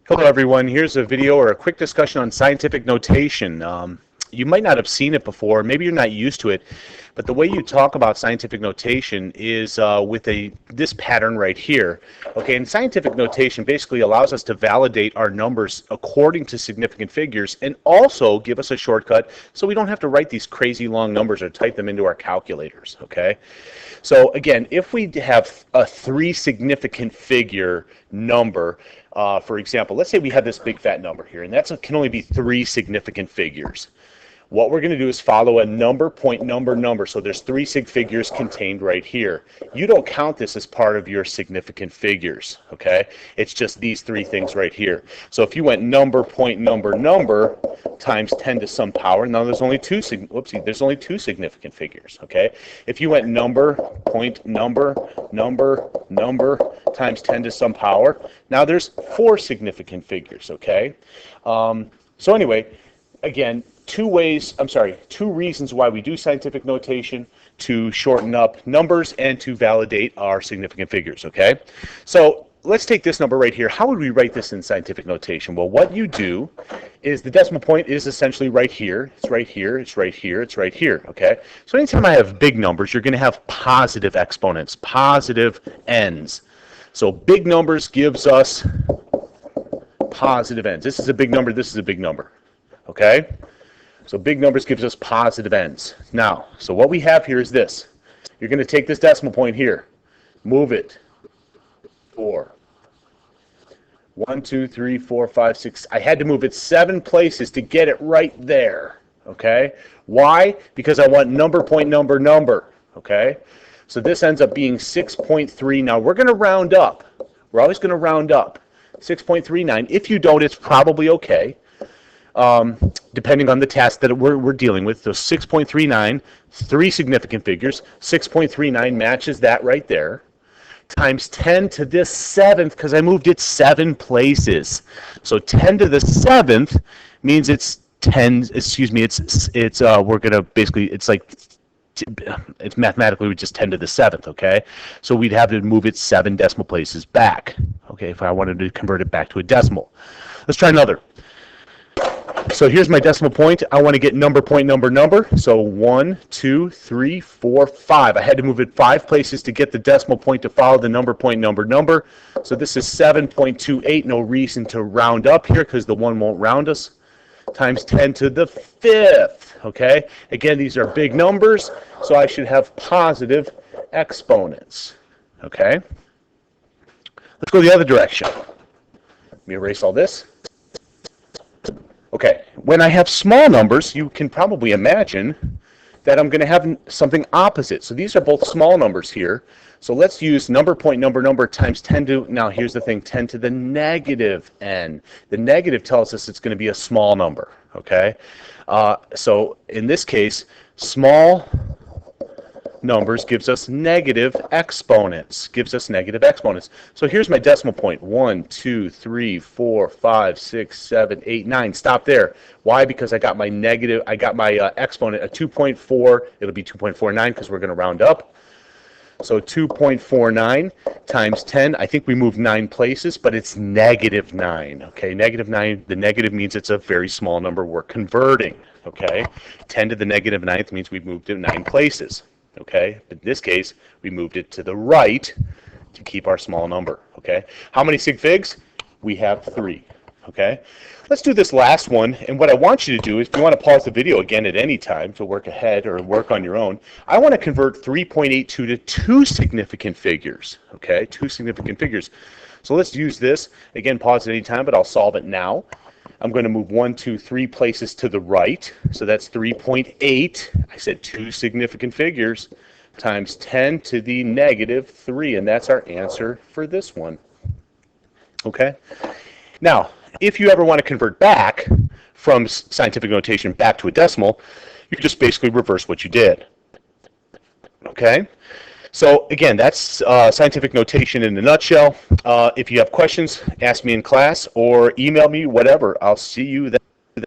Hello everyone, here's a video or a quick discussion on scientific notation. You might not have seen it before, maybe you're not used to it, but the way you talk about scientific notation is with this pattern right here. Okay, and scientific notation basically allows us to validate our numbers according to significant figures and also give us a shortcut so we don't have to write these crazy long numbers or type them into our calculators. Okay, so again, if we have a 3 significant figure number, for example, let's say we have this big fat number here, and that can only be 3 significant figures. What we're going to do is follow a number, point, number, number. So there's 3 sig figures contained right here. You don't count this as part of your significant figures, okay? It's just these 3 things right here. So if you went number, point, number, number times 10 to some power, now there's only there's only 2 significant figures, okay? If you went number, point, number, number, number times 10 to some power, now there's 4 significant figures, okay? So anyway, again, 2 reasons why we do scientific notation: to shorten up numbers and to validate our significant figures, okay? So let's take this number right here. How would we write this in scientific notation? Well, what you do is the decimal point is essentially right here. It's right here, it's right here, it's right here, okay? So anytime I have big numbers, you're going to have positive exponents, positive ends. So big numbers gives us positive ends. This is a big number, this is a big number, okay? So big numbers gives us positive ends. Now, so what we have here is this. You're going to take this decimal point here, move it 4. 1, 2, 3, 4, 5, 6. I had to move it 7 places to get it right there. Okay? Why? Because I want number, point, number, number. Okay? So this ends up being 6.3. Now we're going to round up. We're always going to round up. 6.39. If you don't, it's probably okay. Depending on the task that we're dealing with. So 6.39, 3 significant figures, 6.39 matches that right there, times 10 to this 7th, because I moved it 7 places. So 10 to the 7th means it's 10, excuse me, we're going to basically, it's mathematically just 10 to the 7th, okay? So we'd have to move it 7 decimal places back, okay, if I wanted to convert it back to a decimal. Let's try another. So here's my decimal point. I want to get number, point, number, number. So 1, 2, 3, 4, 5. I had to move it 5 places to get the decimal point to follow the number, point, number, number. So this is 7.28. No reason to round up here because the 1 won't round us. Times 10 to the 5th. Okay? Again, these are big numbers, so I should have positive exponents. Okay? Let's go the other direction. Let me erase all this. Okay, when I have small numbers, you can probably imagine that I'm going to have something opposite. So these are both small numbers here. So let's use number, point, number, number times 10 to, now here's the thing, 10 to the negative n. The negative tells us it's going to be a small number, okay? So in this case, small numbers gives us negative exponents, So here's my decimal point: 1, 2, 3, 4, 5, 6, 7, 8, 9. Stop there. Why? Because I got my negative, I got my exponent at 2.4. It'll be 2.49 because we're going to round up. So 2.49 times 10, I think we moved 9 places, but it's negative 9. Okay, negative 9, the negative means it's a very small number we're converting. Okay, 10 to the negative 9th means we've moved it 9 places. Okay, in this case, we moved it to the right to keep our small number. Okay, how many sig figs? We have 3. Okay, let's do this last one. And what I want you to do is, if you want to pause the video again at any time to work ahead or work on your own, I want to convert 3.82 to 2 significant figures. Okay, 2 significant figures. So let's use this. Again, pause at any time, but I'll solve it now. I'm going to move 1, 2, 3 places to the right. So that's 3.8. I said 2 significant figures times 10 to the negative 3. And that's our answer for this one. Okay? Now, if you ever want to convert back from scientific notation back to a decimal, you just basically reverse what you did. Okay? So again, that's scientific notation in a nutshell. If you have questions, ask me in class or email me, whatever. I'll see you then.